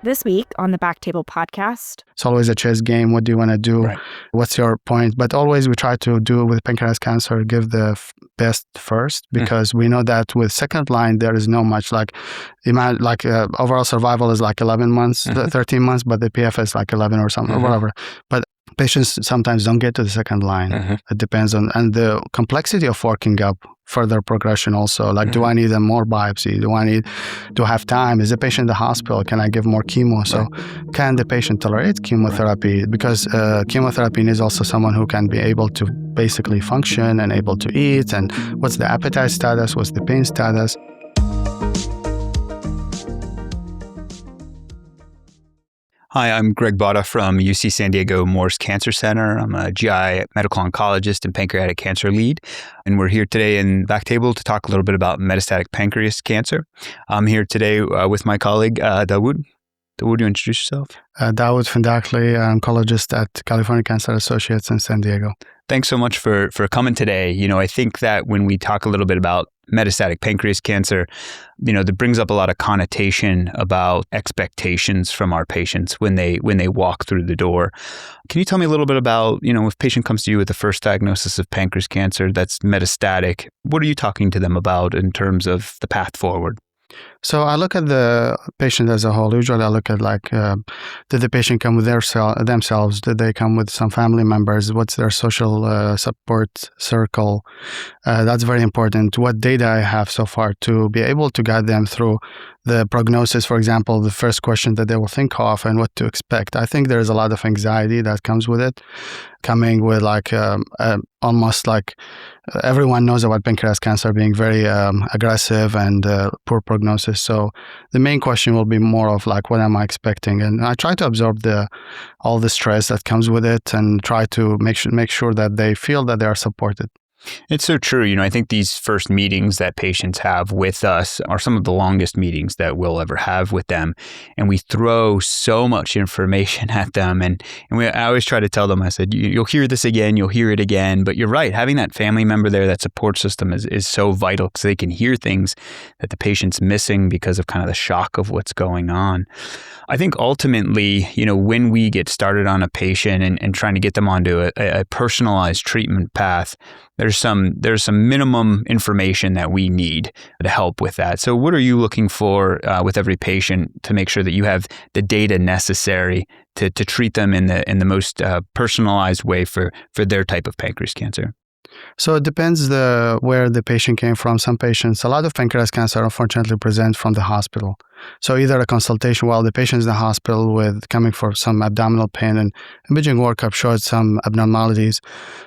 This week on the BackTable podcast. It's always a chess game. What do you want to do? Right. What's your point? But always we try to do with pancreatic cancer, give the best first, because we know that with second line, there is no much overall survival is like 11 months, 13 months, but the PFS is like 11 or something, or whatever. But patients sometimes don't get to the second line. It depends on, and the complexity of working up further progression also. Like, do I need a more biopsy? Do I need to have time? Is the patient in the hospital? Can I give more chemo? So can the patient tolerate chemotherapy? Because chemotherapy needs also someone who can be able to basically function and able to eat. And what's the appetite status? What's the pain status? Hi, I'm Greg Botta from UC San Diego Moores Cancer Center. I'm a GI medical oncologist and pancreatic cancer lead. And we're here today in BackTable to talk a little bit about metastatic pancreas cancer. I'm here today with my colleague, Dawood. Dawood, you introduce yourself? Dawood Findakly, oncologist at California Cancer Associates in San Diego. Thanks so much for coming today. You know, I think that when we talk a little bit about metastatic pancreas cancer, you know, that brings up a lot of connotation about expectations from our patients when they walk through the door. Can you tell me a little bit about, you know, if a patient comes to you with the first diagnosis of pancreas cancer that's metastatic, what are you talking to them about in terms of the path forward? So I look at the patient as a whole. Usually I look at did the patient come with themselves? Did they come with some family members? What's their social support circle? That's very important. What data I have so far to be able to guide them through the prognosis, for example, the first question that they will think of and what to expect. I think there's a lot of anxiety that comes with it, coming with almost like everyone knows about pancreatic cancer being very aggressive and poor prognosis. So the main question will be more of like, what am I expecting? And I try to absorb all the stress that comes with it and try to make sure that they feel that they are supported. It's so true. You know, I think these first meetings that patients have with us are some of the longest meetings that we'll ever have with them. And we throw so much information at them. And I always try to tell them, I said, you'll hear this again, you'll hear it again. But you're right. Having that family member there, that support system is so vital because they can hear things that the patient's missing because of kind of the shock of what's going on. I think ultimately, you know, when we get started on a patient and trying to get them onto a personalized treatment path, there's some minimum information that we need to help with that. So what are you looking for with every patient to make sure that you have the data necessary to treat them in the most personalized way for their type of pancreas cancer? So it depends where the patient came from. Some patients, a lot of pancreatic cancer unfortunately present from the hospital. So either a consultation while the patient is in the hospital coming for some abdominal pain and imaging workup showed some abnormalities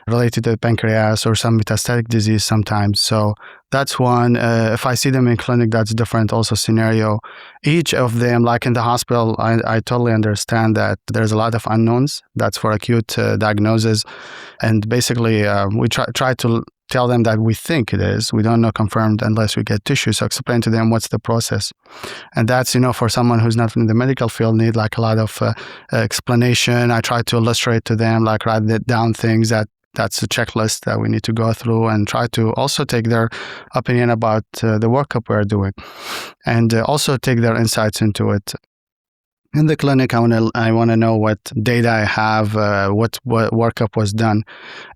related to the pancreas or some metastatic disease sometimes. So that's one. If I see them in clinic, that's different also scenario. Each of them, like in the hospital, I totally understand that there's a lot of unknowns. That's for acute diagnosis. And basically, we try to tell them that we think it is. We don't know confirmed unless we get tissue. So explain to them what's the process. And that's, you know, for someone who's not in the medical field, need like a lot of explanation. I try to illustrate to them, like write down things that's a checklist that we need to go through and try to also take their opinion about the workup we're doing and also take their insights into it. In the clinic, I want to know what data I have, what workup was done.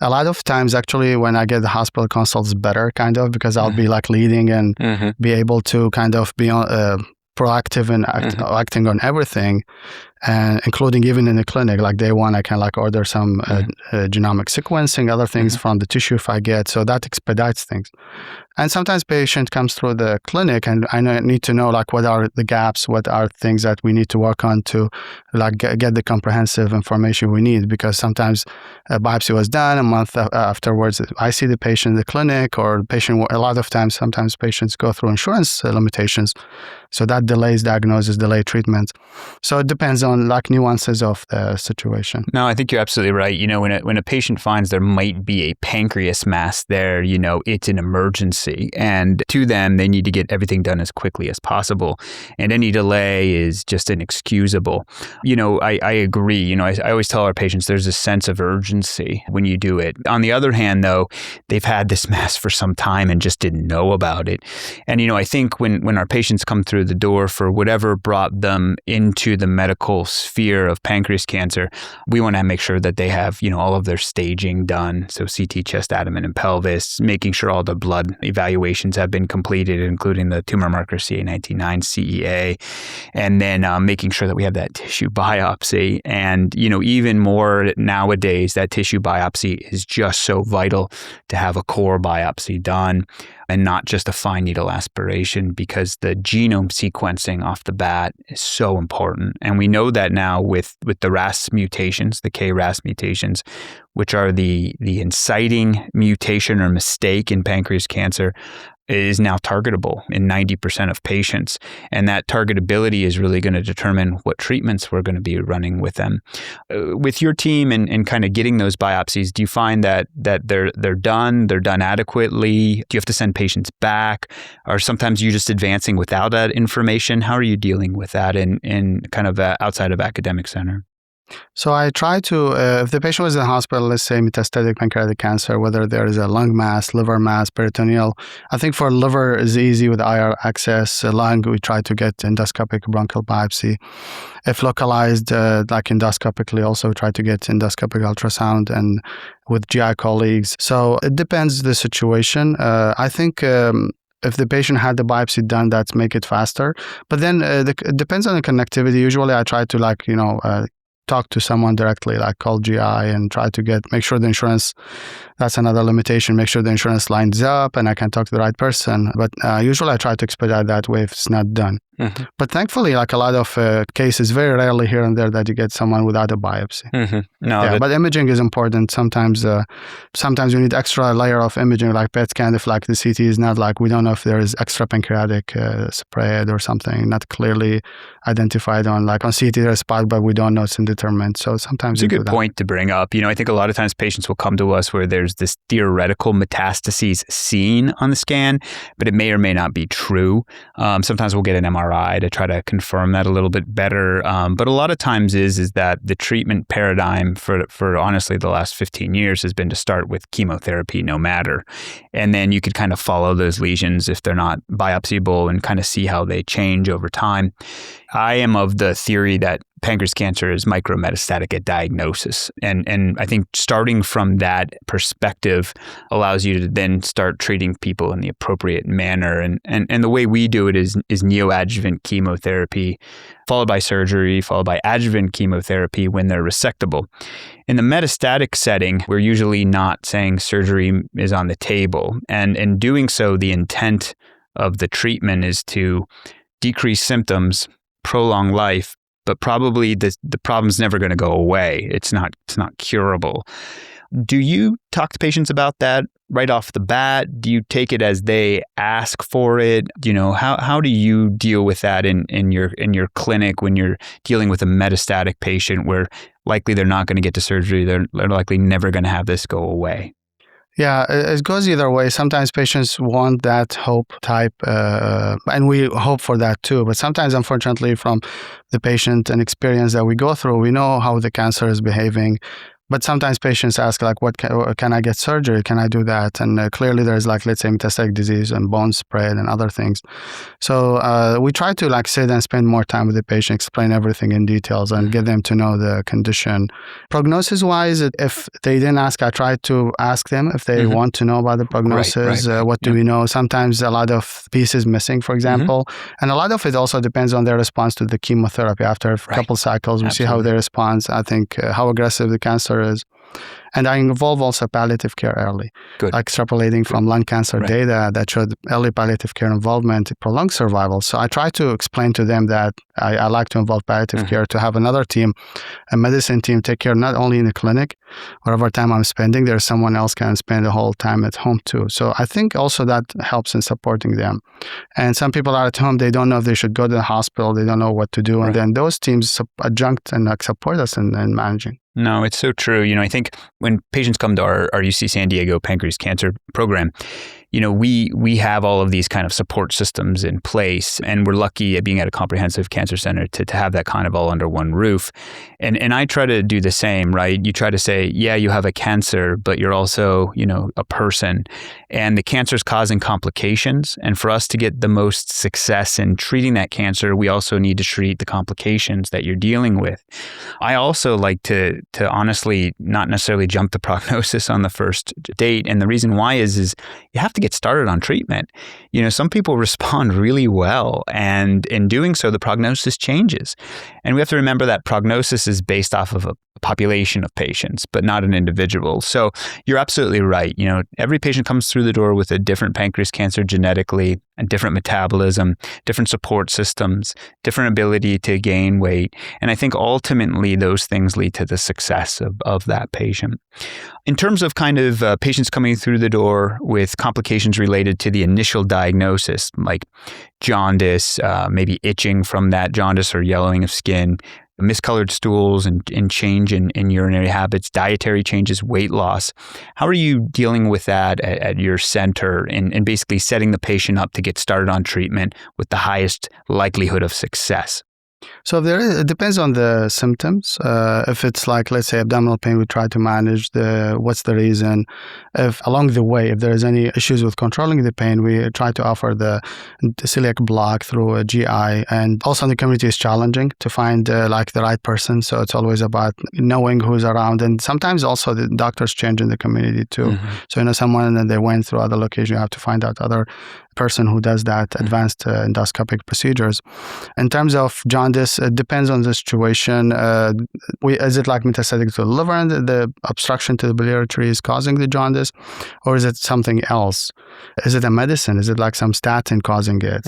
A lot of times, actually, when I get the hospital consults, better kind of because I'll be like leading and be able to kind of be proactive and acting on everything, and including even in the clinic. Like day one, I can like order some genomic sequencing, other things from the tissue if I get. So that expedites things. And sometimes patient comes through the clinic and I need to know like what are the gaps, what are things that we need to work on to like get the comprehensive information we need, because sometimes a biopsy was done a month afterwards. I see the patient in the clinic or the patient, a lot of times, sometimes patients go through insurance limitations. So that delays diagnosis, delay treatment. So it depends on like nuances of the situation. No, I think you're absolutely right. You know, when a patient finds there might be a pancreas mass there, you know, it's an emergency. And to them, they need to get everything done as quickly as possible. And any delay is just inexcusable. You know, I agree. You know, I always tell our patients there's a sense of urgency when you do it. On the other hand, though, they've had this mass for some time and just didn't know about it. And, you know, I think when our patients come through the door for whatever brought them into the medical sphere of pancreas cancer, we want to make sure that they have, you know, all of their staging done. So CT, chest, abdomen, and pelvis, making sure all the blood evaluations have been completed, including the tumor marker CA19-9, CEA, and then making sure that we have that tissue biopsy. And, you know, even more nowadays, that tissue biopsy is just so vital to have a core biopsy done and not just a fine needle aspiration, because the genome sequencing off the bat is so important. And we know that now with the RAS mutations, the KRAS mutations, which are the inciting mutation or mistake in pancreas cancer, is now targetable in 90% of patients. And that targetability is really going to determine what treatments we're going to be running with them. With your team and kind of getting those biopsies, do you find that they're done adequately? Do you have to send patients back? Or sometimes you're just advancing without that information? How are you dealing with that in kind of outside of academic center? So I try to, if the patient was in the hospital, let's say metastatic pancreatic cancer, whether there is a lung mass, liver mass, peritoneal. I think for liver is easy with IR access. Lung, we try to get endoscopic bronchial biopsy. If localized, like endoscopically, also try to get endoscopic ultrasound and with GI colleagues. So it depends the situation. I think if the patient had the biopsy done, that's make it faster. But then it depends on the connectivity. Usually I try to talk to someone directly, like call GI and try to make sure the insurance, that's another limitation, make sure the insurance lines up and I can talk to the right person. But usually I try to expedite that way if it's not done. Mm-hmm. But thankfully, like a lot of cases, very rarely here and there that you get someone without a biopsy. Mm-hmm. But imaging is important. Sometimes you need extra layer of imaging, like PET scan, if like the CT is not like, we don't know if there is extra pancreatic spread or something, not clearly identified on CT there's a spot, but we don't know it's indeterminate. So sometimes it's a good point to bring up. You know, I think a lot of times patients will come to us where there's this theoretical metastases seen on the scan, but it may or may not be true. Sometimes we'll get an MRI to try to confirm that a little bit better. But a lot of times is that the treatment paradigm for honestly the last 15 years has been to start with chemotherapy no matter. And then you could kind of follow those lesions if they're not biopsyable and kind of see how they change over time. I am of the theory that pancreas cancer is micrometastatic at diagnosis. And I think starting from that perspective allows you to then start treating people in the appropriate manner. And the way we do it is neoadjuvant chemotherapy, followed by surgery, followed by adjuvant chemotherapy when they're resectable. In the metastatic setting, we're usually not saying surgery is on the table. And in doing so, the intent of the treatment is to decrease symptoms, prolong life, but probably the problem's never going to go away. It's not curable. Do you talk to patients about that right off the bat? Do you take it as they ask for it? You know, how do you deal with that in your clinic when you're dealing with a metastatic patient where likely they're not going to get to surgery, they're likely never going to have this go away? Yeah, it goes either way. Sometimes patients want that hope type, and we hope for that too. But sometimes, unfortunately, from the patient and experience that we go through, we know how the cancer is behaving. But sometimes patients ask, like, what can I get surgery? Can I do that? And clearly there's, like, let's say metastatic disease and bone spread and other things. So we try to, like, sit and spend more time with the patient, explain everything in details and get them to know the condition. Prognosis-wise, if they didn't ask, I try to ask them if they want to know about the prognosis. Right. What do we know? Sometimes a lot of pieces missing, for example. And a lot of it also depends on their response to the chemotherapy. After a couple cycles, we see how they respond. I think how aggressive the cancer is. And I involve also palliative care early. Good. Extrapolating from lung cancer data that showed early palliative care involvement prolonged survival. So I try to explain to them that I like to involve palliative care, to have another team, a medicine team, take care not only in the clinic, whatever time I'm spending, there's someone else can spend the whole time at home too. So I think also that helps in supporting them. And some people are at home, they don't know if they should go to the hospital, they don't know what to do. And then those teams adjunct and support us in managing. No, it's so true. I think when patients come to our UC San Diego pancreas cancer program, we have all of these kind of support systems in place, and we're lucky at being at a comprehensive cancer center to have that kind of all under one roof. And I try to do the same, right? You try to say, yeah, you have a cancer, but you're also, a person, and the cancer is causing complications. And for us to get the most success in treating that cancer, we also need to treat the complications that you're dealing with. I also like to honestly not necessarily jump the prognosis on the first date. And the reason why is you have to get started on treatment. Some people respond really well, and in doing so, the prognosis changes. And we have to remember that prognosis is based off of a population of patients, but not an individual. So you're absolutely right. Every patient comes through the door with a different pancreas cancer genetically, a different metabolism, different support systems, different ability to gain weight. And I think ultimately those things lead to the success of that patient. In terms of kind of patients coming through the door with complications related to the initial diagnosis, like jaundice, maybe itching from that jaundice or yellowing of skin, miscolored stools and change in urinary habits, dietary changes, weight loss. How are you dealing with that at your center and basically setting the patient up to get started on treatment with the highest likelihood of success? So it depends on the symptoms. If it's like, let's say, abdominal pain, we try to manage what's the reason. If along the way, if there is any issues with controlling the pain, we try to offer the celiac block through a GI. And also in the community, it's challenging to find the right person. So it's always about knowing who's around. And sometimes also the doctors change in the community too. So someone that they went through other location, you have to find out other person who does that advanced endoscopic procedures. In terms of jaundice, it depends on the situation. Is it like metastatic to the liver and the obstruction to the biliary tree is causing the jaundice, or is it something else? Is it a medicine? Is it like some statin causing it?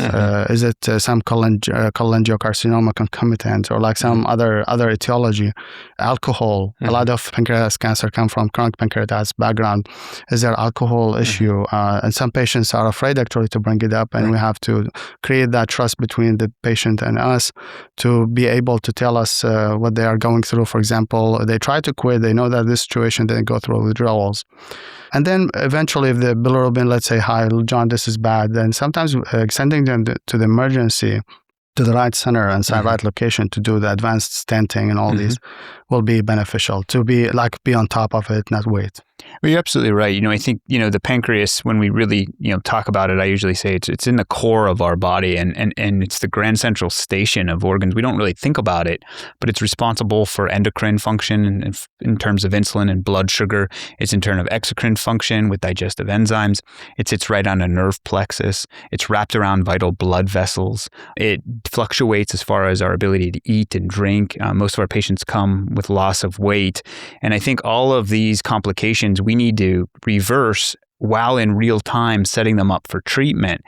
Is it some cholangiocarcinoma concomitant, or like some other etiology? Alcohol. A lot of pancreas cancer come from chronic pancreatitis background. Is there alcohol issue? And some patients are afraid actually to bring it up, and we have to create that trust between the patient and us to be able to tell us what they are going through. For example, they try to quit, they know that this situation, then go through withdrawals. And then eventually, if the bilirubin, let's say high, jaundice is bad, then sometimes sending them to the emergency, to the right center and right location to do the advanced stenting and all these will be beneficial to be on top of it, not wait. Well, you're absolutely right. I think, the pancreas, when we really, talk about it, I usually say it's in the core of our body and it's the grand central station of organs. We don't really think about it, but it's responsible for endocrine function in terms of insulin and blood sugar. It's in terms of exocrine function with digestive enzymes. It sits right on a nerve plexus. It's wrapped around vital blood vessels. It fluctuates as far as our ability to eat and drink. Most of our patients come with loss of weight. And I think all of these complications we need to reverse while in real time setting them up for treatment.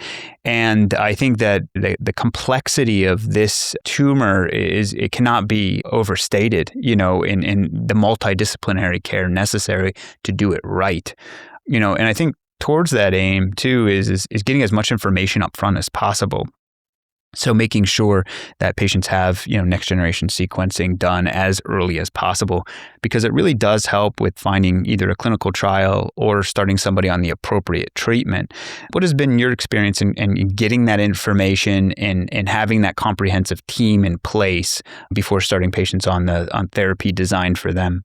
And I think that the complexity of this tumor it cannot be overstated, in the multidisciplinary care necessary to do it right. And I think towards that aim too is getting as much information up front as possible. So making sure that patients have, next generation sequencing done as early as possible, because it really does help with finding either a clinical trial or starting somebody on the appropriate treatment. What has been your experience in getting that information and having that comprehensive team in place before starting patients on therapy designed for them?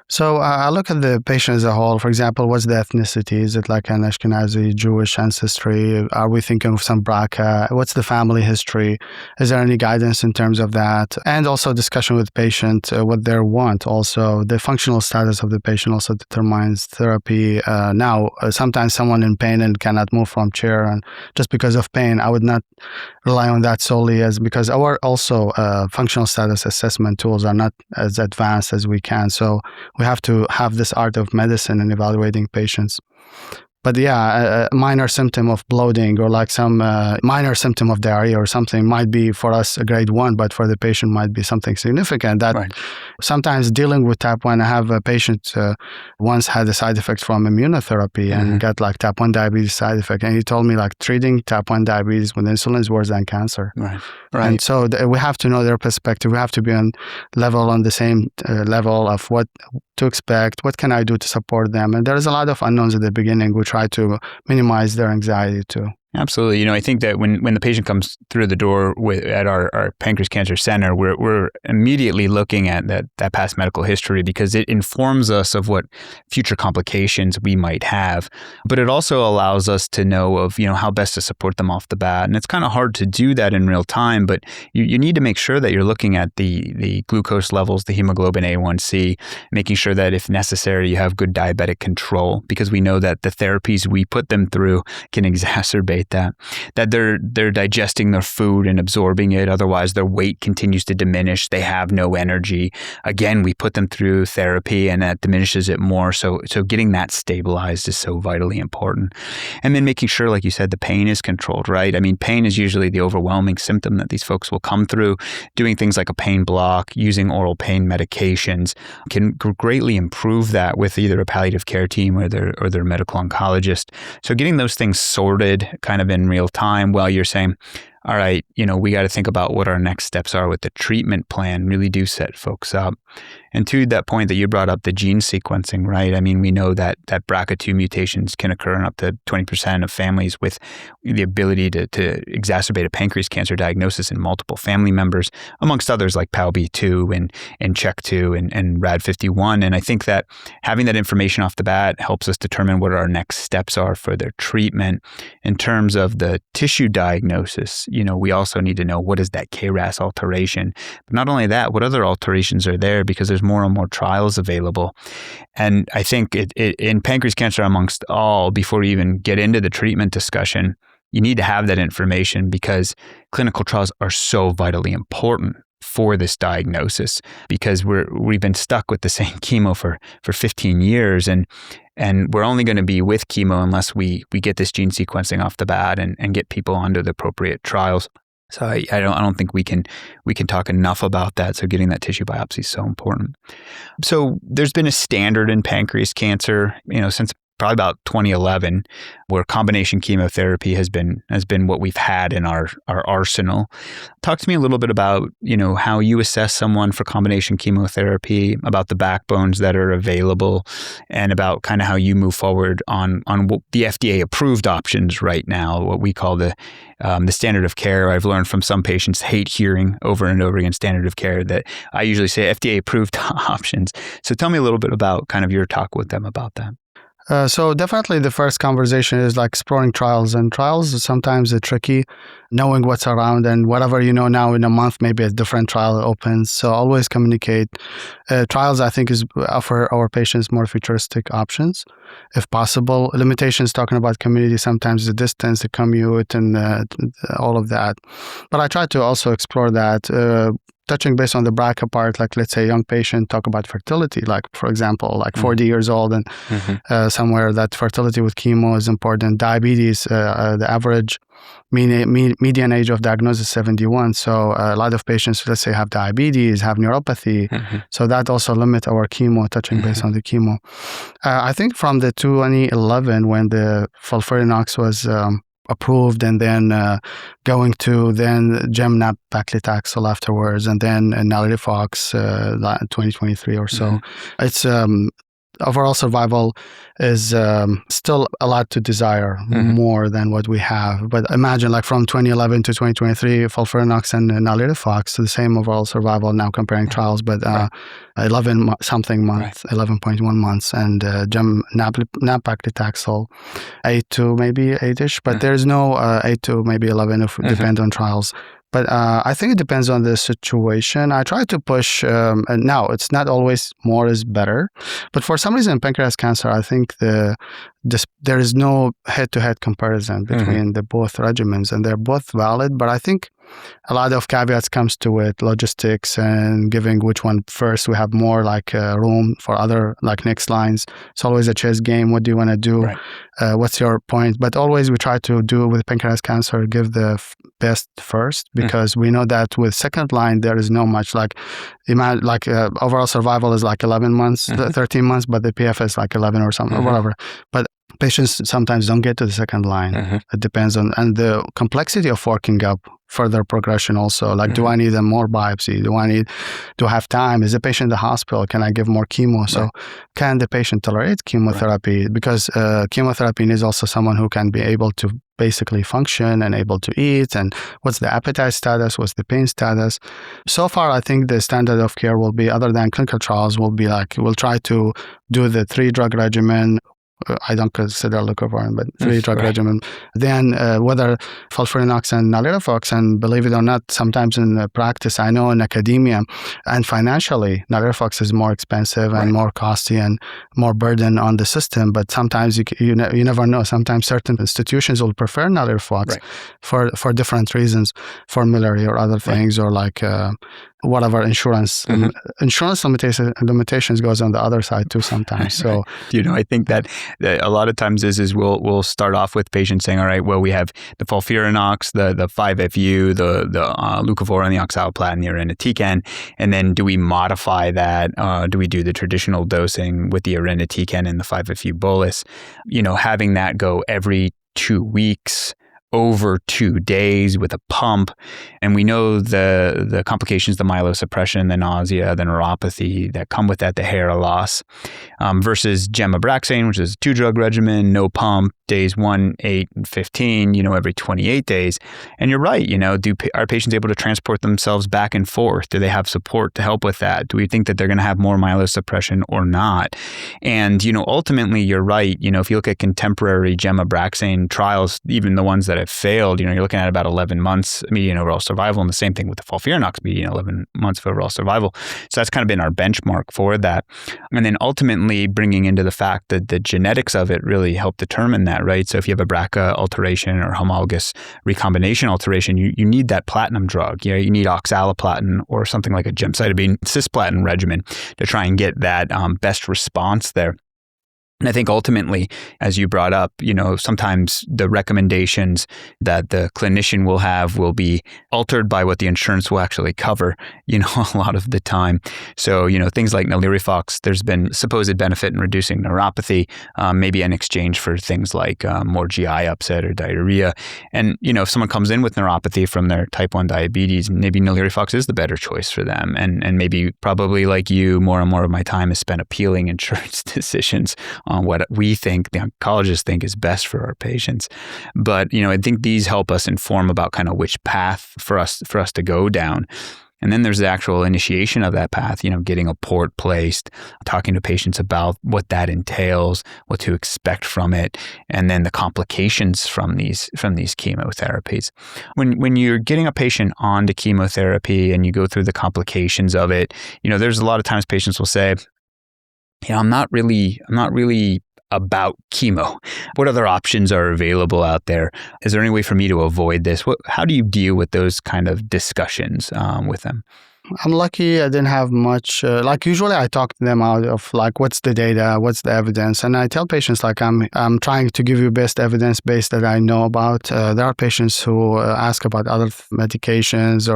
So I look at the patient as a whole. For example, what's the ethnicity? Is it like an Ashkenazi Jewish ancestry? Are we thinking of some BRCA? What's the family history? Is there any guidance in terms of that? And also discussion with patient, what they want. Also, the functional status of the patient also determines therapy. Now, sometimes someone in pain and cannot move from chair, and just because of pain, I would not rely on that solely because our also functional status assessment tools are not as advanced as we can. So we have to have this art of medicine in evaluating patients. But yeah, a minor symptom of bloating or like some minor symptom of diarrhea or something might be for us a grade 1, but for the patient might be something significant. That sometimes dealing with type 1, I have a patient once had a side effect from immunotherapy and got like type 1 diabetes side effect. And he told me like treating type 1 diabetes with insulin is worse than cancer. And so we have to know their perspective. We have to be on the same level of what to expect, what can I do to support them. And there's a lot of unknowns at the beginning. We try to minimize their anxiety too. Absolutely. I think that when the patient comes through the door at our pancreas cancer center, we're immediately looking at that past medical history because it informs us of what future complications we might have. But it also allows us to know of, how best to support them off the bat. And it's kind of hard to do that in real time, but you need to make sure that you're looking at the glucose levels, the hemoglobin A1C, making sure that if necessary, you have good diabetic control because we know that the therapies we put them through can exacerbate that they're digesting their food and absorbing it. Otherwise, their weight continues to diminish. They have no energy. Again, we put them through therapy and that diminishes it more. So getting that stabilized is so vitally important. And then making sure, like you said, the pain is controlled, right? I mean, pain is usually the overwhelming symptom that these folks will come through. Doing things like a pain block, using oral pain medications can greatly improve that with either a palliative care team or their medical oncologist. So getting those things sorted kind of in real time while you're saying, all right, we got to think about what our next steps are with the treatment plan, really do set folks up. And to that point that you brought up, the gene sequencing, right? I mean, we know that BRCA2 mutations can occur in up to 20% of families with the ability to exacerbate a pancreas cancer diagnosis in multiple family members, amongst others like PALB2 and CHEK2 and RAD51. And I think that having that information off the bat helps us determine what our next steps are for their treatment. In terms of the tissue diagnosis, we also need to know what is that KRAS alteration. But not only that, what other alterations are there because there's more and more trials available. And I think in pancreas cancer amongst all, before we even get into the treatment discussion, you need to have that information because clinical trials are so vitally important for this diagnosis because we've been stuck with the same chemo for 15 years and we're only going to be with chemo unless we get this gene sequencing off the bat and get people onto the appropriate trials. So I don't think we can talk enough about that. So getting that tissue biopsy is so important. So there's been a standard in pancreas cancer, since probably about 2011, where combination chemotherapy has been what we've had in our arsenal. Talk to me a little bit about, how you assess someone for combination chemotherapy, about the backbones that are available, and about kind of how you move forward on what the FDA approved options right now, what we call the standard of care. I've learned from some patients hate hearing over and over again standard of care that I usually say FDA approved options. So tell me a little bit about kind of your talk with them about that. So definitely the first conversation is like exploring trials, and trials sometimes are tricky, knowing what's around and whatever now in a month, maybe a different trial opens. So always communicate. Trials, I think, offer our patients more futuristic options, if possible. Limitations, talking about community, sometimes the distance, the commute, and all of that. But I try to also explore that. Touching base on the BRCA part, like let's say a young patient talk about fertility, like for example, like 40 years old and somewhere that fertility with chemo is important. Diabetes, the average median age of diagnosis is 71. So a lot of patients, let's say, have diabetes, have neuropathy. So that also limit our chemo, touching base on the chemo. I think from the 2011, when the FOLFIRINOX was approved, and then going to then gem-nab-paclitaxel afterwards, and then nalirifox 2023 or so. It's overall survival is still a lot to desire, more than what we have. But imagine like from 2011 to 2023, FOLFIRINOX and nalirifox, the same overall survival now comparing trials, but 11-something months, 11.1 months, and gem-nab-paclitaxel 8 to maybe 8-ish, but there's no 8 to maybe 11 if it depends on trials. But I think it depends on the situation. I try to push, and now it's not always more is better, but for some reason in pancreas cancer, I think the there is no head-to-head comparison between the both regimens, and they're both valid. But I think a lot of caveats comes to it, logistics and giving which one first. We have more like room for other like next lines. It's always a chess game. What do you want to do? Right. What's your point? But always we try to do with pancreatic cancer, give the best first, because we know that with second line, there is no much like overall survival is like 11 months, 13 months, but the PFS is like 11 or something, or whatever. But patients sometimes don't get to the second line. It depends on, and the complexity of working up further progression also. Like, do I need a more biopsy? Do I have time? Is the patient in the hospital? Can I give more chemo? So can the patient tolerate chemotherapy? Because chemotherapy needs also someone who can be able to basically function and able to eat, and what's the appetite status, what's the pain status. So far, I think the standard of care will be, other than clinical trials, will be like, we'll try to do the 3-drug regimen. I don't consider leucovorin, but 3-drug regimen. Then whether FOLFIRINOX and NALIRIFOX, and believe it or not, sometimes in practice, I know in academia and financially, NALIRIFOX is more expensive and more costly and more burden on the system. But sometimes you never know. Sometimes certain institutions will prefer NALIRIFOX for different reasons, formulary or other things, or like whatever insurance limitations goes on the other side too sometimes. So I think that a lot of times is we'll start off with patients saying, all right, well, we have the FOLFIRINOX, the 5-FU, the leucovorin, the oxaliplatin, the irinotecan, and then do we modify that? Do we do the traditional dosing with the irinotecan and the 5-FU bolus? Having that go every 2 weeks, over 2 days with a pump. And we know the complications, the myelosuppression, the nausea, the neuropathy that come with that, the hair loss, versus Gemabraxane, which is a 2-drug regimen, no pump, days 1, 8, and 15, every 28 days. And you're right, are patients able to transport themselves back and forth? Do they have support to help with that? Do we think that they're going to have more myelosuppression or not? And, ultimately, you're right. If you look at contemporary Gemabraxane trials, even the ones that have failed, you're looking at about 11 months median overall survival, and the same thing with the FOLFIRINOX, median 11 months of overall survival. So that's kind of been our benchmark for that. And then ultimately bringing into the fact that the genetics of it really help determine that, right? So if you have a BRCA alteration or homologous recombination alteration, you need that platinum drug. You need oxaliplatin or something like a gemcitabine cisplatin regimen to try and get that best response there. And I think ultimately, as you brought up, sometimes the recommendations that the clinician will have will be altered by what the insurance will actually cover, a lot of the time. So, things like NALIRIFOX, there's been supposed benefit in reducing neuropathy, maybe in exchange for things like more GI upset or diarrhea. And, if someone comes in with neuropathy from their type 1 diabetes, maybe NALIRIFOX is the better choice for them. And maybe probably like you, more and more of my time is spent appealing insurance decisions on what we think, the oncologists think is best for our patients. But, I think these help us inform about kind of which path for us to go down. And then there's the actual initiation of that path, getting a port placed, talking to patients about what that entails, what to expect from it, and then the complications from these chemotherapies. When you're getting a patient onto chemotherapy and you go through the complications of it, there's a lot of times patients will say, I'm not really about chemo. What other options are available out there? Is there any way for me to avoid this? How do you deal with those kind of discussions with them? I'm lucky I didn't have much, usually I talk to them out of what's the data, what's the evidence. And I tell patients I'm trying to give you best evidence base that I know about. There are patients who ask about other medications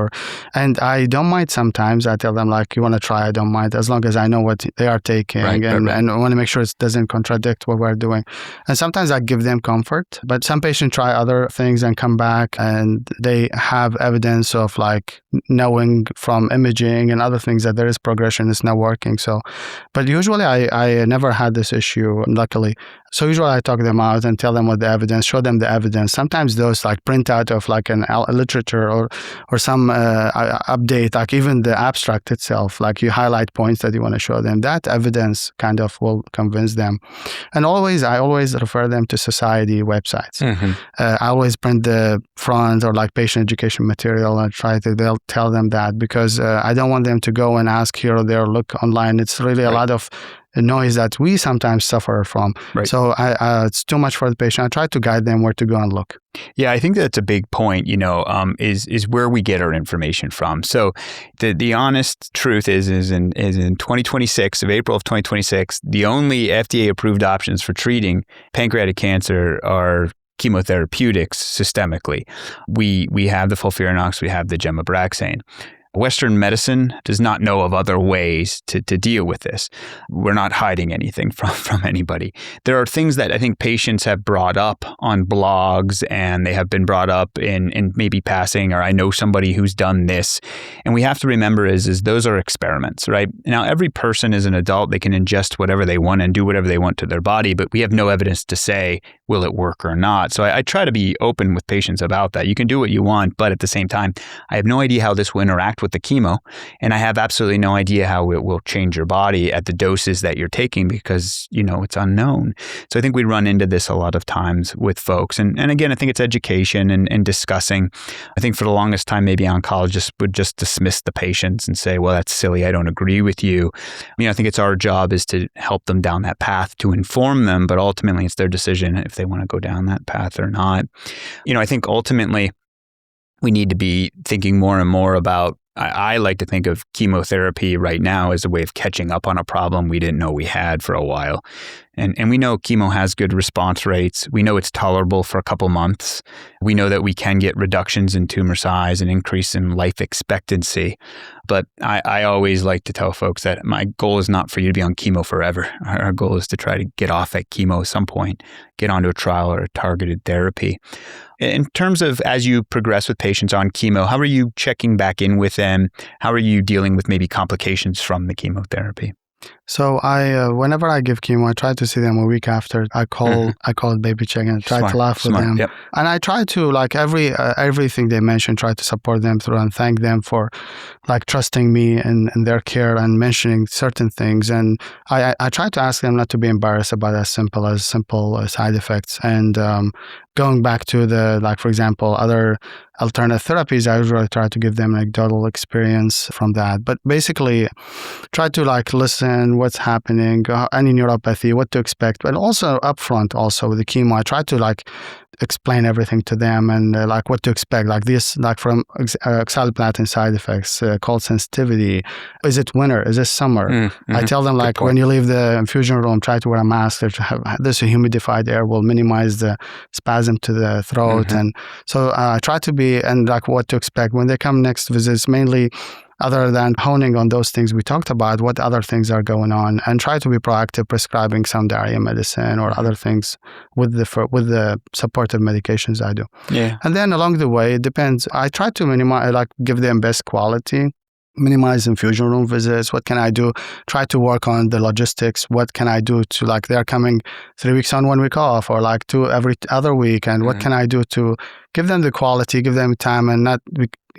and I don't mind sometimes. I tell them you want to try, I don't mind, as long as I know what they are taking and I want to make sure it doesn't contradict what we're doing. And sometimes I give them comfort, but some patients try other things and come back and they have evidence of knowing from imaging and other things that there is progression, it's not working. So, but usually I never had this issue, luckily. So usually I talk them out and tell them what the evidence, show them the evidence. Sometimes those printout of a literature or some update, even the abstract itself, you highlight points that you want to show them. That evidence kind of will convince them. And I always refer them to society websites. I always print the front or patient education material and they'll tell them that because I don't want them to go and ask here or there, look online. It's really a lot of noise that we sometimes suffer from. Right. So it's too much for the patient. I try to guide them where to go and look. Yeah, I think that's a big point, is where we get our information from. So the honest truth is in 2026, of April of 2026, the only FDA-approved options for treating pancreatic cancer are chemotherapeutics systemically. We have the FOLFIRINOX, we have the Gemabraxane. Western medicine does not know of other ways to deal with this. We're not hiding anything from anybody. There are things that I think patients have brought up on blogs, and they have been brought up in maybe passing, or I know somebody who's done this. And we have to remember is those are experiments, right? Now, every person is an adult. They can ingest whatever they want and do whatever they want to their body, but we have no evidence to say, will it work or not? So I try to be open with patients about that. You can do what you want, but at the same time, I have no idea how this will interact with the chemo, and I have absolutely no idea how it will change your body at the doses that you're taking because, it's unknown. So I think we run into this a lot of times with folks. And again, I think it's education and discussing. I think for the longest time, maybe oncologists would just dismiss the patients and say, well, that's silly. I don't agree with you. I think it's our job is to help them down that path, to inform them, but ultimately it's their decision if they want to go down that path or not. I think ultimately we need to be thinking more and more about, I like to think of chemotherapy right now as a way of catching up on a problem we didn't know we had for a while. And we know chemo has good response rates. We know it's tolerable for a couple months. We know that we can get reductions in tumor size and increase in life expectancy. But I always like to tell folks that my goal is not for you to be on chemo forever. Our goal is to try to get off at chemo at some point, get onto a trial or a targeted therapy. In terms of as you progress with patients on chemo, how are you checking back in with them? How are you dealing with maybe complications from the chemotherapy? So whenever I give chemo, I try to see them a week after. I call it baby check and try to laugh with them. Yep. And I try to everything they mention, try to support them through and thank them for trusting me and their care and mentioning certain things. And I try to ask them not to be embarrassed about as simple side effects. And going back to the for example, other alternative therapies, I usually try to give them an anecdotal experience from that. But basically, try to listen what's happening, any neuropathy, what to expect, but also upfront, also with the chemo, I try to explain everything to them and what to expect, from oxaliplatin side effects, cold sensitivity. Is it winter? Is it summer? Mm-hmm. I tell them when you leave the infusion room, try to wear a mask. This humidified air will minimize the spasm to the throat. Mm-hmm. And so I try to be, and what to expect when they come next visits, mainly other than honing on those things we talked about, what other things are going on, and try to be proactive, prescribing some diarrhea medicine or other things with the supportive medications I do. Yeah. And then along the way, it depends. I try to minimize, give them best quality, minimize infusion room visits. What can I do? Try to work on the logistics. What can I do to they're coming 3 weeks on, 1 week off, or 2 every other week? And what can I do to give them the quality, give them time, and not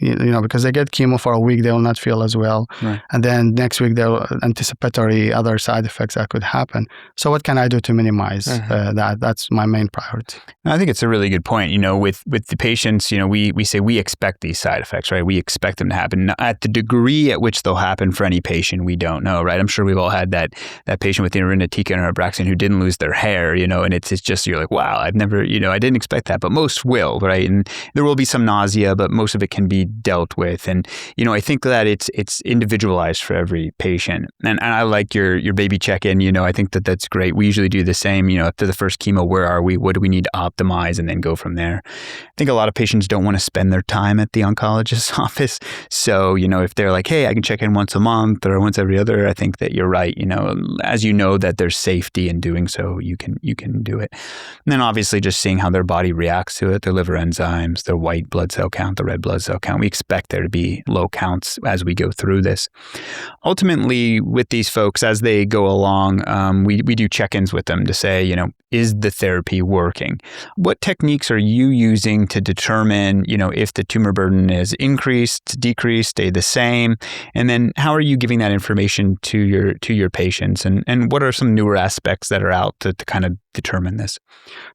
because they get chemo for a week, they will not feel as well. Right. And then next week, they'll anticipatory other side effects that could happen. So what can I do to minimize that? That's my main priority. I think it's a really good point. With the patients, we say we expect these side effects, right? We expect them to happen. At the degree at which they'll happen for any patient, we don't know, right? I'm sure we've all had that patient with irinotecan or Abraxane who didn't lose their hair, and it's just, you're like, wow, I've never, I didn't expect that, but most will, right? And there will be some nausea, but most of it can be dealt with. And, I think that it's individualized for every patient. And I like your baby check-in, I think that's great. We usually do the same, after the first chemo, where are we? What do we need to optimize? And then go from there. I think a lot of patients don't want to spend their time at the oncologist's office. So, if they're like, hey, I can check in once a month or once every other, I think that you're right. As that there's safety in doing so, you can do it. And then obviously just seeing how their body reacts to it, their liver enzymes, their white blood cell count, the red blood cell count. We expect there to be low counts as we go through this. Ultimately, with these folks, as they go along, we do check-ins with them to say, is the therapy working? What techniques are you using to determine, if the tumor burden is increased, decreased, stay the same? And then how are you giving that information to your patients? And what are some newer aspects that are out to kind of determine this?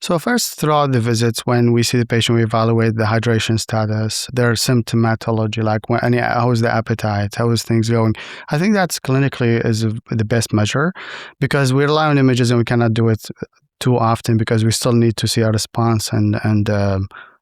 So first, throughout the visits, when we see the patient, we evaluate the hydration status, their symptomatology, like how is the appetite, how is things going. I think that's clinically is the best measure, because we rely on images and we cannot do it too often because we still need to see a response.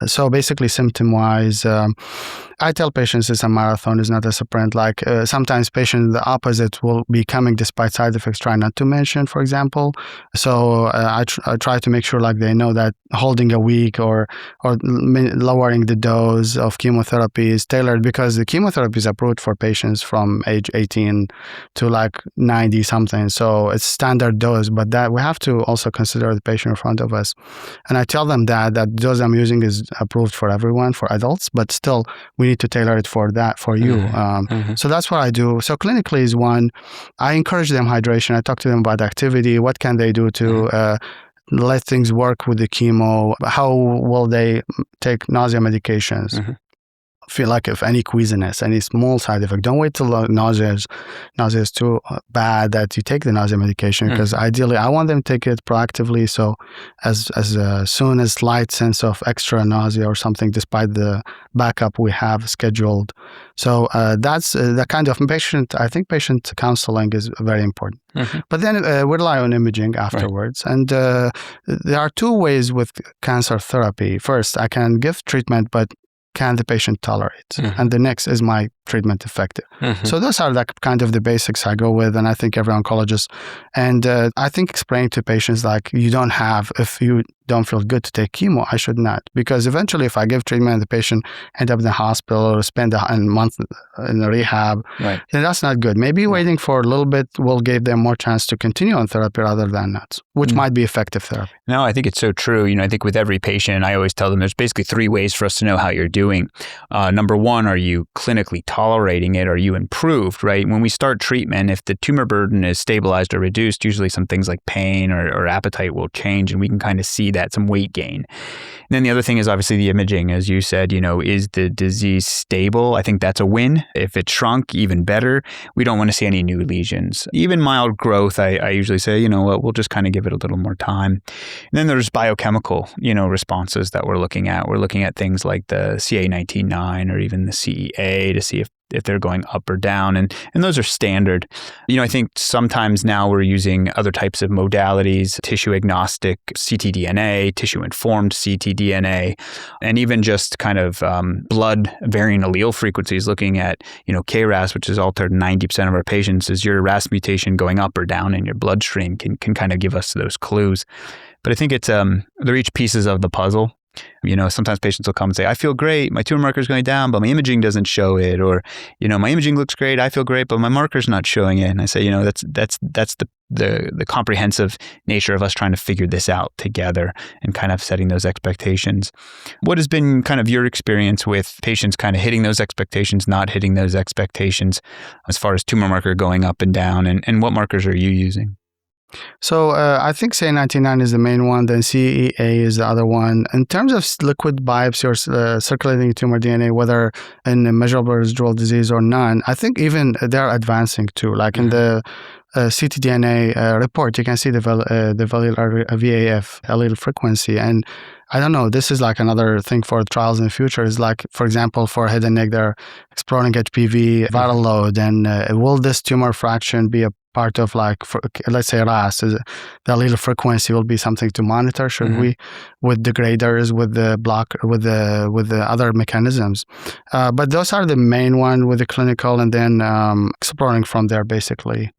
So basically, symptom-wise, I tell patients it's a marathon, it's not a sprint. Like sometimes patients, the opposite will be coming despite side effects, try not to mention, for example. So I try to make sure like they know that holding a week or lowering the dose of chemotherapy is tailored, because the chemotherapy is approved for patients from age 18 to like 90 something. So it's standard dose, but that we have to also consider the patient in front of us. And I tell them that dose I'm using is approved for everyone, for adults, but still we need to tailor it for you. So that's what I do. So clinically is one, I encourage them hydration. I talk to them about activity. What can they do to let things work with the chemo? How will they take nausea medications? Feel like if any queasiness, any small side effect, don't wait till nausea is too bad that you take the nausea medication, because ideally I want them to take it proactively. So as soon as slight sense of extra nausea or something, despite the backup we have scheduled. So that's the kind of patient counseling is very important. But then we rely on imaging afterwards. Right. And there are two ways with cancer therapy. First, I can give treatment, but can the patient tolerate? And the next, is my treatment effective? So those are like kind of the basics I go with, and I think every oncologist. And I think explaining to patients like, if you don't feel good to take chemo, I should not. Because eventually if I give treatment and the patient end up in the hospital or spend a month in rehab, then that's not good. Maybe waiting for a little bit will give them more chance to continue on therapy rather than not, which might be effective therapy. No, I think it's so true. I think with every patient, I always tell them there's basically 3 ways for us to know how you're doing. Number 1, are you clinically tolerating it? Are you improved, right? When we start treatment, if the tumor burden is stabilized or reduced, usually some things like pain or appetite will change, and we can kind of see that, some weight gain. And then the other thing is obviously the imaging, as you said, is the disease stable? I think that's a win. If it shrunk, even better. We don't want to see any new lesions. Even mild growth, I usually say, we'll just kind of give it a little more time. And then there's biochemical, responses that we're looking at. We're looking at things like the CA19-9 or even the CEA to see if they're going up or down. And those are standard. I think sometimes now we're using other types of modalities, tissue agnostic ctDNA, tissue informed ctDNA, and even just kind of blood varying allele frequencies, looking at, KRAS, which is altered in 90% of our patients. Is your RAS mutation going up or down in your bloodstream can kind of give us those clues. But I think it's they're each pieces of the puzzle. Sometimes patients will come and say, I feel great, my tumor marker is going down, but my imaging doesn't show it. Or, my imaging looks great, I feel great, but my marker's not showing it. And I say, that's the comprehensive nature of us trying to figure this out together and kind of setting those expectations. What has been kind of your experience with patients kind of hitting those expectations, not hitting those expectations, as far as tumor marker going up and down, and what markers are you using? So I think CA19-9 is the main one, then CEA is the other one. In terms of liquid biopsy or circulating tumor DNA, whether in a measurable residual disease or none, I think even they're advancing too. Like in the ctDNA report, you can see the VAF allele frequency. And I don't know, this is like another thing for trials in the future, is like, for example, for head and neck, they're exploring HPV viral load. And will this tumor fraction be a part of let's say RAS, the allele frequency will be something to monitor. Should we, with degraders, with the other mechanisms? But those are the main one with the clinical, and then exploring from there basically.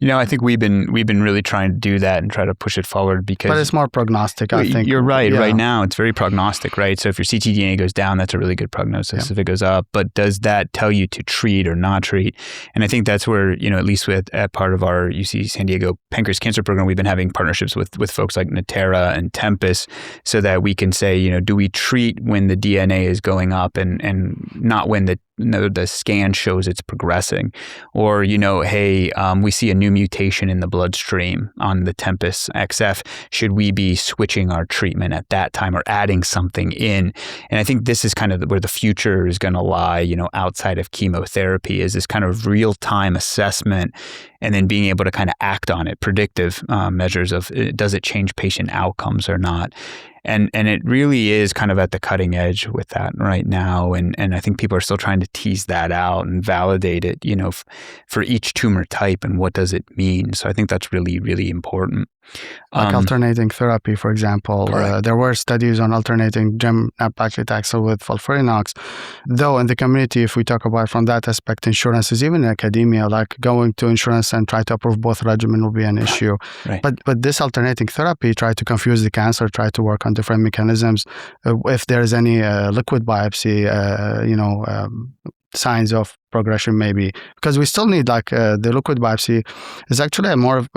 Yeah. I think we've been really trying to do that and try to push it forward because. But it's more prognostic, I think. You're right. Yeah. Right now, it's very prognostic, right? So if your ctDNA goes down, that's a really good prognosis. If it goes up, but does that tell you to treat or not treat? And I think that's where at least at part of our UC San Diego pancreas cancer program, we've been having partnerships with folks like Natera and Tempus, so that we can say, do we treat when the DNA is going up and not when the the scan shows it's progressing. Or, hey, we see a new mutation in the bloodstream on the Tempus XF. Should we be switching our treatment at that time or adding something in? And I think this is kind of where the future is going to lie, outside of chemotherapy, is this kind of real-time assessment and then being able to kind of act on it, predictive measures of does it change patient outcomes or not. And it really is kind of at the cutting edge with that right now. And I think people are still trying to tease that out and validate it, for each tumor type and what does it mean. So I think that's really, really important. Like alternating therapy, for example. There were studies on alternating gem-nab-paclitaxel with FOLFIRINOX. Though in the community, if we talk about from that aspect, insurances, even in academia, like going to insurance and try to approve both regimen will be an issue. Right. But this alternating therapy try to confuse the cancer, try to work on different mechanisms. If there is any liquid biopsy, signs of progression maybe, because we still need the liquid biopsy is actually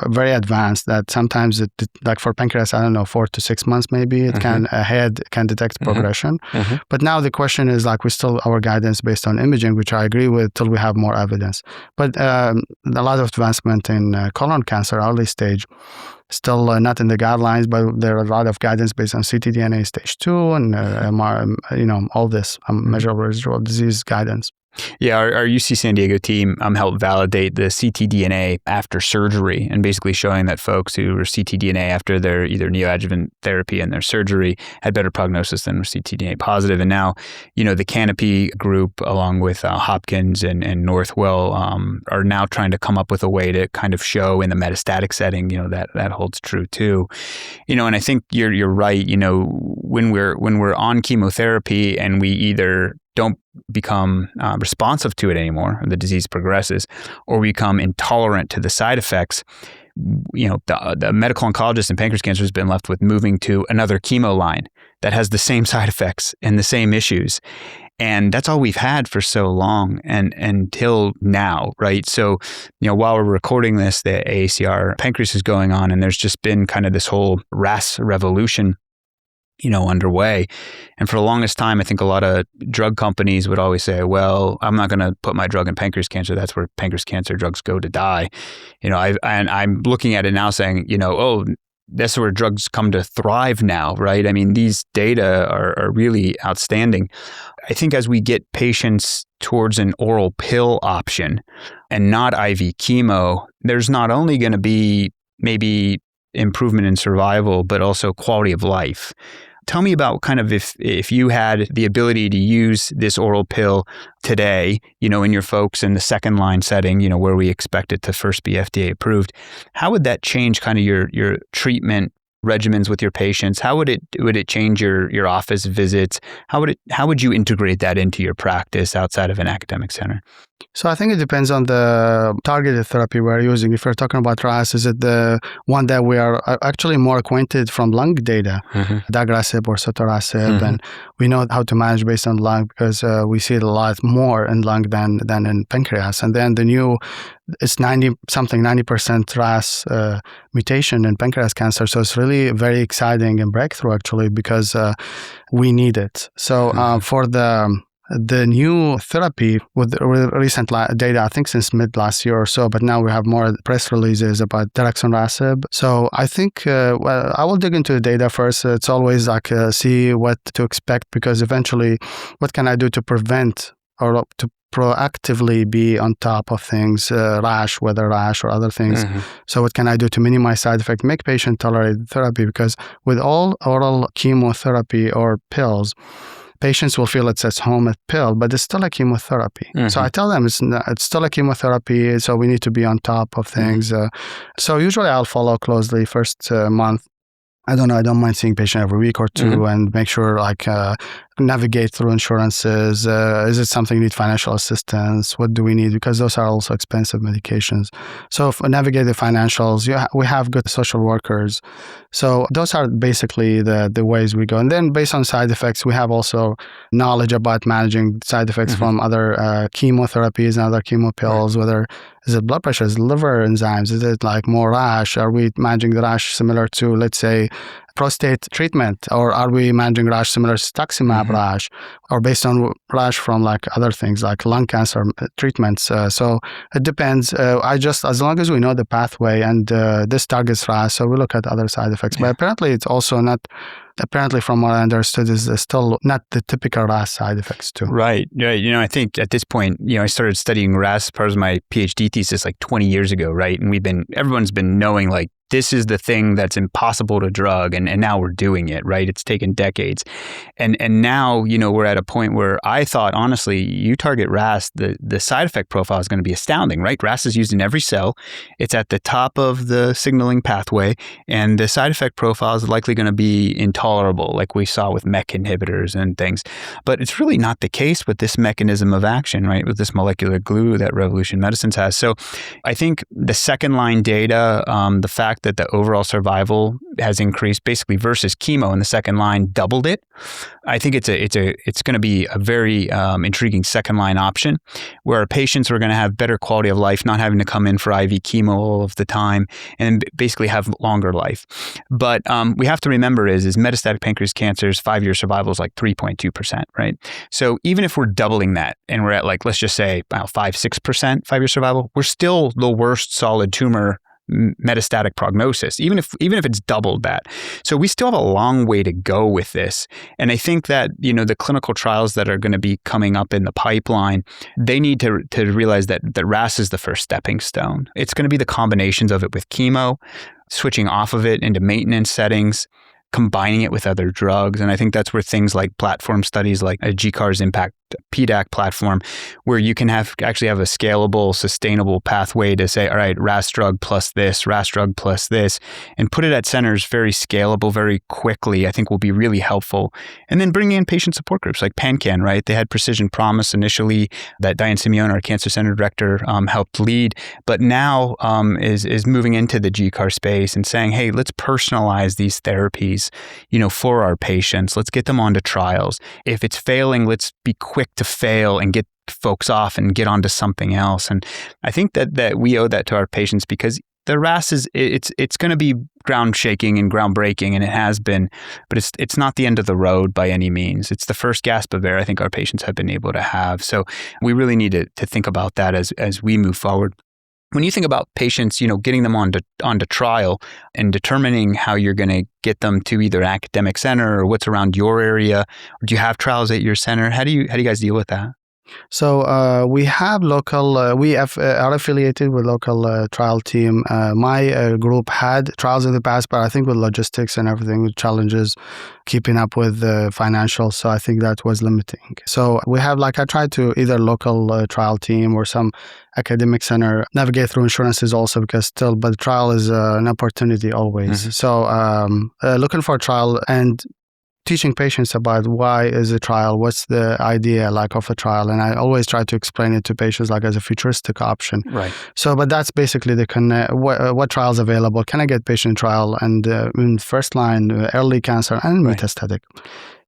very advanced that sometimes it, like for pancreas, 4 to 6 months maybe it can detect progression. But now the question is we still our guidance based on imaging, which I agree with, till we have more evidence. But a lot of advancement in colon cancer early stage, still not in the guidelines, but there are a lot of guidance based on ctDNA stage 2 and all this measurable residual disease guidance. Yeah, our UC San Diego team helped validate the ctDNA after surgery, and basically showing that folks who were ctDNA after their either neoadjuvant therapy and their surgery had better prognosis than were ctDNA positive. And now, the Canopy group, along with Hopkins and Northwell, are now trying to come up with a way to kind of show in the metastatic setting, that holds true too. And I think you're right. When we're on chemotherapy and we either don't become responsive to it anymore, the disease progresses, or we become intolerant to the side effects, the medical oncologist in pancreas cancer has been left with moving to another chemo line that has the same side effects and the same issues. And that's all we've had for so long and until now, right? So, while we're recording this, the AACR pancreas is going on, and there's just been kind of this whole RAS revolution underway. And for the longest time, I think a lot of drug companies would always say, well, I'm not going to put my drug in pancreas cancer. That's where pancreas cancer drugs go to die. I'm looking at it now saying, that's where drugs come to thrive now, right? I mean, these data are really outstanding. I think as we get patients towards an oral pill option and not IV chemo, there's not only going to be maybe improvement in survival, but also quality of life. Tell me about kind of if you had the ability to use this oral pill today, in your folks in the second line setting, where we expect it to first be FDA approved, how would that change kind of your treatment regimens with your patients? How would it change your office visits? How would you integrate that into your practice outside of an academic center? So I think it depends on the targeted therapy we're using. If we're talking about RAS, is it the one that we are actually more acquainted from lung data, adagrasib or sotorasib, and we know how to manage based on lung because we see it a lot more in lung than in pancreas. And then the new, it's 90% RAS mutation in pancreas cancer. So it's really very exciting and breakthrough actually because we need it. So for the new therapy with recent data, I think since mid last year or so, but now we have more press releases about daraxonrasib. So I think, I will dig into the data first. It's always see what to expect because eventually what can I do to prevent or to proactively be on top of things, whether rash or other things. So what can I do to minimize side effect, make patient tolerate therapy? Because with all oral chemotherapy or pills, patients will feel it's a home pill, but it's still a chemotherapy. So I tell them it's still a chemotherapy, so we need to be on top of things. So usually I'll follow closely first month. I don't mind seeing patient every week or two and make sure navigate through insurances. Is it something you need financial assistance? What do we need? Because those are also expensive medications. So navigate the financials. We have good social workers. So those are basically the ways we go. And then based on side effects, we have also knowledge about managing side effects from other chemotherapies and other chemo pills, whether is it blood pressure, is it liver enzymes, is it more rash? Are we managing the rash similar to, let's say, prostate treatment, or are we managing rash similar to cetuximab rash, or based on rash from like other things like lung cancer treatments. So it depends. As long as we know the pathway and this targets RAS, so we look at other side effects. But apparently it's also not, apparently from what I understood, is still not the typical RAS side effects too. Right. Yeah. I think at this point, I started studying RAS as part of my PhD thesis like 20 years ago, right? And everyone's been knowing like, this is the thing that's impossible to drug, and now we're doing it, right? It's taken decades. And now, we're at a point where I thought, honestly, you target RAS, the side effect profile is going to be astounding, right? RAS is used in every cell. It's at the top of the signaling pathway, and the side effect profile is likely going to be intolerable, like we saw with MEK inhibitors and things. But it's really not the case with this mechanism of action, right? With this molecular glue that Revolution Medicines has. So I think the second line data, the fact that the overall survival has increased basically versus chemo in the second line doubled it. I think it's going to be a very intriguing second line option where our patients are going to have better quality of life, not having to come in for IV chemo all of the time, and basically have longer life. But we have to remember is metastatic pancreatic cancer's 5-year survival is like 3.2%, right? So even if we're doubling that and we're at like, let's just say 5-6% 5-year survival, we're still the worst solid tumor metastatic prognosis, even if it's doubled that. So we still have a long way to go with this. And I think that, the clinical trials that are going to be coming up in the pipeline, they need to realize that RAS is the first stepping stone. It's going to be the combinations of it with chemo, switching off of it into maintenance settings, combining it with other drugs. And I think that's where things like platform studies like GCAR's Impact PDAC platform, where you can actually have a scalable, sustainable pathway to say, all right, RAS drug plus this, RAS drug plus this, and put it at centers very scalable, very quickly, I think will be really helpful. And then bringing in patient support groups like PanCan, right? They had Precision Promise initially that Diane Simeone, our cancer center director, helped lead, but now is moving into the GCAR space and saying, hey, let's personalize these therapies, for our patients. Let's get them onto trials. If it's failing, let's be quick to fail and get folks off and get onto something else. And I think that we owe that to our patients, because the RAS it's going to be ground shaking and groundbreaking, and it has been, but it's not the end of the road by any means. It's the first gasp of air I think our patients have been able to have. So we really need to think about that as we move forward. When you think about patients, getting them onto trial and determining how you're going to get them to either academic center or what's around your area, or do you have trials at your center? How do you guys deal with that? So we have local, we are affiliated with local trial team. My group had trials in the past, but I think with logistics and everything, with challenges, keeping up with the financials, so I think that was limiting. So we have I tried to either local trial team or some academic center navigate through insurances also, because but the trial is an opportunity always. Mm-hmm. So looking for a trial and teaching patients about why is a trial, what's the idea of a trial, and I always try to explain it to patients as a futuristic option. Right. So, but that's basically what trials available. Can I get patient trial and in first line, early cancer and metastatic.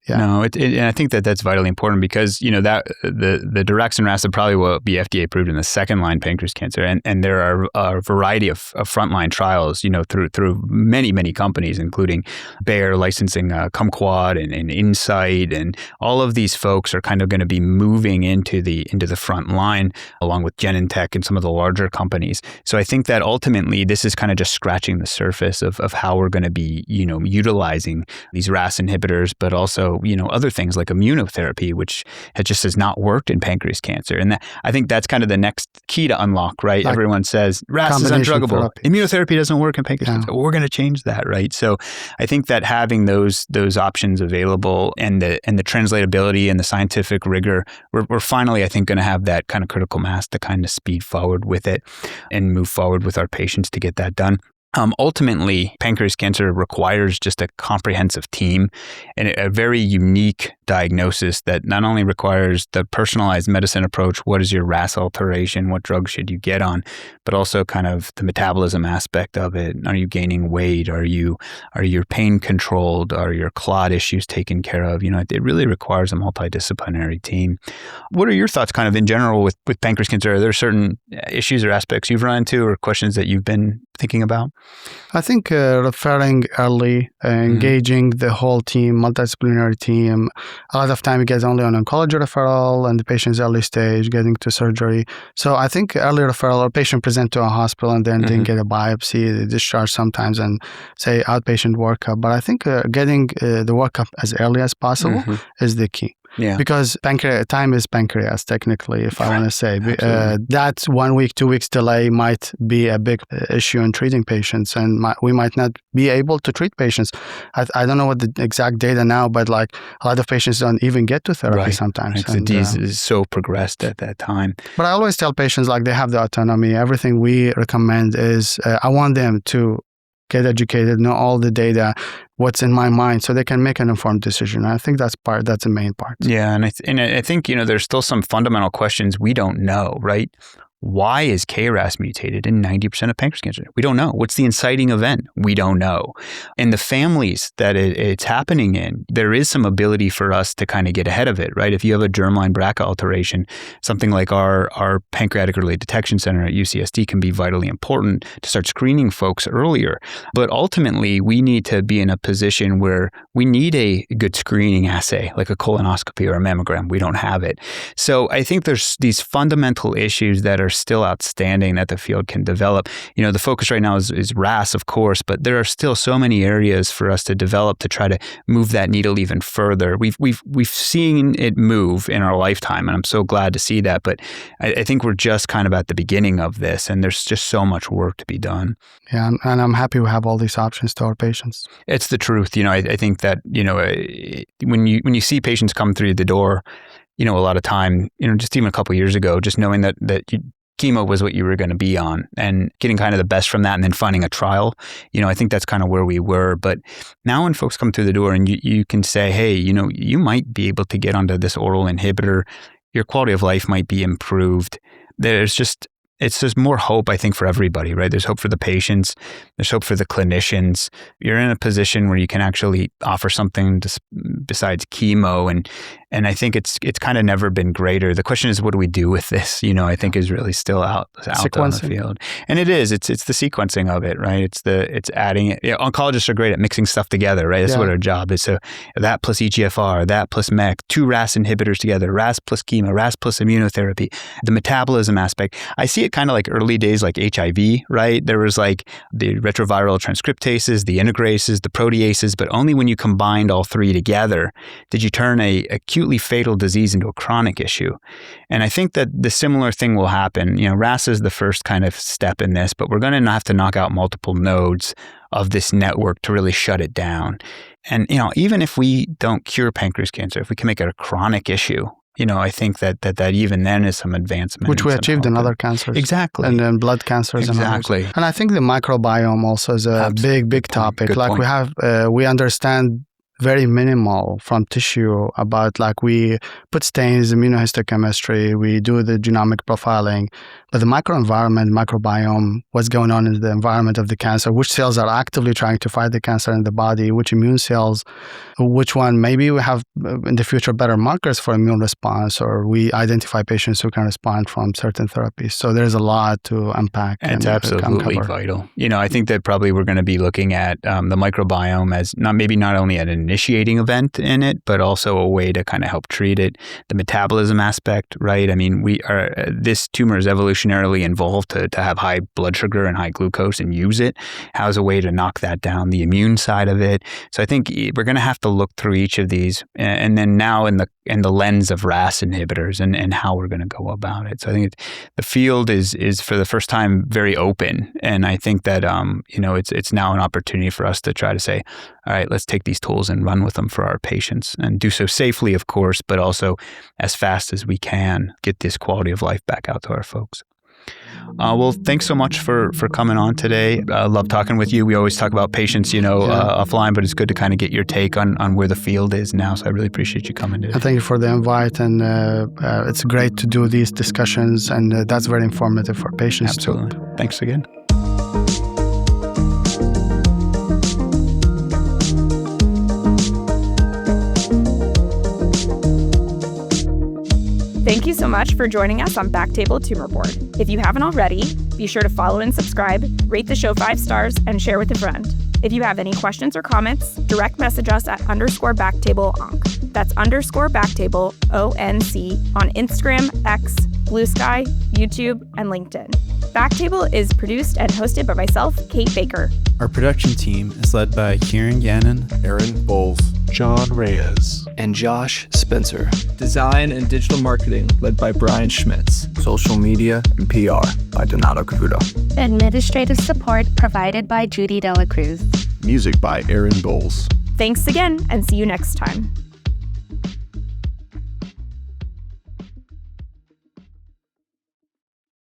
Yeah. No, and I think that's vitally important, because that the daraxonrasib probably will be FDA approved in the second line pancreas cancer, and there are a variety of frontline trials, through many companies, including Bayer licensing Kumquat and Insight, and all of these folks are kind of going to be moving into the front line along with Genentech and some of the larger companies. So I think that ultimately this is kind of just scratching the surface of how we're going to be utilizing these RAS inhibitors, but also other things like immunotherapy, which has not worked in pancreas cancer. And I think that's kind of the next key to unlock, right? Everyone says RAS is undruggable. Therapy. Immunotherapy doesn't work in pancreas cancer. We're going to change that, right? So I think that having those options available and the translatability and the scientific rigor, we're finally, I think, going to have that kind of critical mass to kind of speed forward with it and move forward with our patients to get that done. Ultimately, pancreas cancer requires just a comprehensive team and a very unique diagnosis that not only requires the personalized medicine approach, what is your RAS alteration, what drug should you get on, but also kind of the metabolism aspect of it. Are you gaining weight? Are your pain controlled? Are your clot issues taken care of? It really requires a multidisciplinary team. What are your thoughts kind of in general with pancreas cancer? Are there certain issues or aspects you've run into or questions that you've been thinking about? I think referring early, engaging the whole team, multidisciplinary team. A lot of time it gets only on oncology referral and the patient's early stage, getting to surgery. So I think early referral, or patient present to a hospital and then didn't get a biopsy, they discharge sometimes and say outpatient workup. But I think getting the workup as early as possible is the key. Yeah. Because time is pancreas, technically, if I want to say. That 1 week, 2 weeks delay might be a big issue in treating patients, and we might not be able to treat patients. I don't know what the exact data now, but like a lot of patients don't even get to therapy sometimes. Right. The disease is so progressed at that time. But I always tell patients, like, they have the autonomy. Everything we recommend is, I want them to get educated, know all the data, what's in my mind, so they can make an informed decision. I think that's the main part. Yeah, and I think, there's still some fundamental questions we don't know, right? Why is KRAS mutated in 90% of pancreas cancer? We don't know. What's the inciting event? We don't know. And the families that it's happening in, there is some ability for us to kind of get ahead of it, right? If you have a germline BRCA alteration, something like our Pancreatic Early Detection Center at UCSD can be vitally important to start screening folks earlier. But ultimately, we need to be in a position where we need a good screening assay, like a colonoscopy or a mammogram. We don't have it. So I think there's these fundamental issues that are still outstanding that the field can develop. The focus right now is RAS, of course, but there are still so many areas for us to develop to try to move that needle even further. We've seen it move in our lifetime, and I'm so glad to see that. But I think we're just kind of at the beginning of this, and there's just so much work to be done. Yeah, and I'm happy we have all these options to our patients. It's the truth. I think that when you see patients come through the door, a lot of time, just even a couple of years ago, just knowing that chemo was what you were going to be on, and getting kind of the best from that, and then finding a trial. I think that's kind of where we were. But now when folks come through the door and you can say, hey, you might be able to get onto this oral inhibitor, your quality of life might be improved. It's just more hope, I think, for everybody, right? There's hope for the patients. There's hope for the clinicians. You're in a position where you can actually offer something besides chemo. And I think it's kind of never been greater. The question is, what do we do with this? I think is really still out on the field. And it is. It's the sequencing of it, right? It's adding it. Oncologists are great at mixing stuff together, right? That's what our job is. So that plus EGFR, that plus MEK, 2 RAS inhibitors together, RAS plus chemo, RAS plus immunotherapy, the metabolism aspect. I see it kind of like early days like HIV, right? There was like the retroviral transcriptases, the integrases, the proteases, but only when you combined all 3 together did you turn a acutely fatal disease into a chronic issue. And I think that the similar thing will happen. RAS is the first kind of step in this, but we're going to have to knock out multiple nodes of this network to really shut it down. And, even if we don't cure pancreas cancer, if we can make it a chronic issue, I think that even then is some advancement. Which we achieved in other cancers. Exactly. And then blood cancers. Exactly. And I think the microbiome also is a big topic. Good point. We understand very minimal from tissue about, like, we put stains, immunohistochemistry, we do the genomic profiling, but the microbiome, what's going on in the environment of the cancer, which cells are actively trying to fight the cancer in the body, which immune cells, which one, maybe we have in the future better markers for immune response, or we identify patients who can respond from certain therapies. So there's a lot to unpack. It's absolutely vital. I think that probably we're going to be looking at the microbiome as not only an initiating event in it, but also a way to kind of help treat it. The metabolism aspect, right? I mean, this tumor is evolutionarily involved to have high blood sugar and high glucose and use it. How's a way to knock that down? The immune side of it. So I think we're going to have to look through each of these, and then now in the lens of RAS inhibitors and how we're going to go about it. So I think the field is for the first time very open, and I think that it's now an opportunity for us to try to say, all right, let's take these tools and run with them for our patients, and do so safely, of course, but also as fast as we can get this quality of life back out to our folks. Well, thanks so much for coming on today. I love talking with you. We always talk about patients, offline, but it's good to kind of get your take on where the field is now. So I really appreciate you coming today. Thank you for the invite, and it's great to do these discussions, and that's very informative for patients. Absolutely. Too. Thanks again. Thank you so much for joining us on BackTable Tumor Board. If you haven't already, Be sure to follow and subscribe, rate the show 5 stars, and share with a friend. If you have any questions or comments, direct message us at _BackTableOnc. That's _BackTable ONC on Instagram, X, Blue Sky, YouTube, and LinkedIn. BackTable is produced and hosted by myself, Kate Baker. Our production team is led by Kieran Gannon, Aaron Bowles, John Reyes, and Josh Spencer. Design and digital marketing led by Brian Schmitz. Social media and PR by Donato Cavuto. Administrative support provided by Judy Dela Cruz. Music by Aaron Bowles. Thanks again, and see you next time.